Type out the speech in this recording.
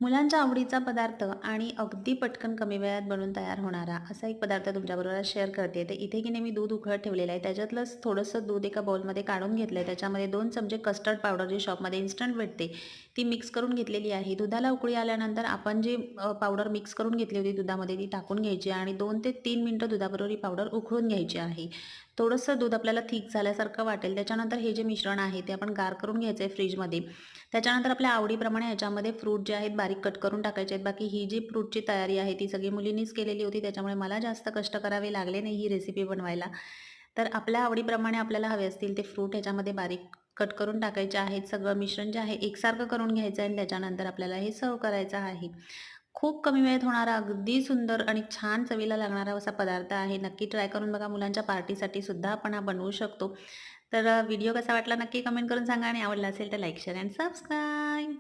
मुलांच्या आवडीचा पदार्थ आणि अगदी पटकन कमी वेळात बनून तयार होणारा असा एक पदार्थ तुमच्याबरोबर आज शेअर करते. तर इथे की नाही मी दूध उकळत ठेवलेलं आहे. त्याच्यातलंच थोडंसं दूध एका बाउलमध्ये काढून घेतलं आहे. त्याच्यामध्ये 2 चमचे कस्टर्ड पावडर जी शॉपमध्ये इन्स्टंट भेटते, ती मिक्स करून घेतलेली आहे. दुधाला उकळी आल्यानंतर आपण जी पावडर मिक्स करून घेतली होती दुधामध्ये ती टाकून घ्यायची आणि 2 ते 3 मिनिटं दुधाबरोबर ही पावडर उकळून घ्यायची आहे. थोडंसं दूध आपल्याला थिक झाल्यासारखं वाटेल. त्याच्यानंतर हे जे मिश्रण आहे ते आपण गार करून घ्यायचं आहे फ्रिजमध्ये. त्याच्यानंतर आपल्या आवडीप्रमाणे ह्याच्यामध्ये फ्रूट जे आहेत बारीक कट करून टाकायचे आहेत. बाकी ही जी फ्रूटची तयारी आहे ती सगळी मुलींनीच केलेली होती. त्याच्यामुळे मला जास्त कष्ट करावे लागले नाही ही रेसिपी बनवायला. तर आपल्या आवडीप्रमाणे आपल्याला हवे असतील ते फ्रूट ह्याच्यामध्ये बारीक कट करून टाकायचे आहेत. सगळं मिश्रण जे आहे एकसारखं करून घ्यायचं आहे आणि त्याच्यानंतर आपल्याला हे सर्व्ह करायचं आहे. खूप कमी वेळेत होणारा, अगदी सुंदर आणि छान चवीला लागणारा असा पदार्थ आहे. नक्की ट्राय करून बघा. मुलांच्या पार्टीसाठी सुद्धा आपण हा बनवू शकतो. तर व्हिडिओ कसा वाटला नक्की कमेंट करून सांगा आणि आवडला असेल तर लाईक, शेअर अँड सबस्क्राईब.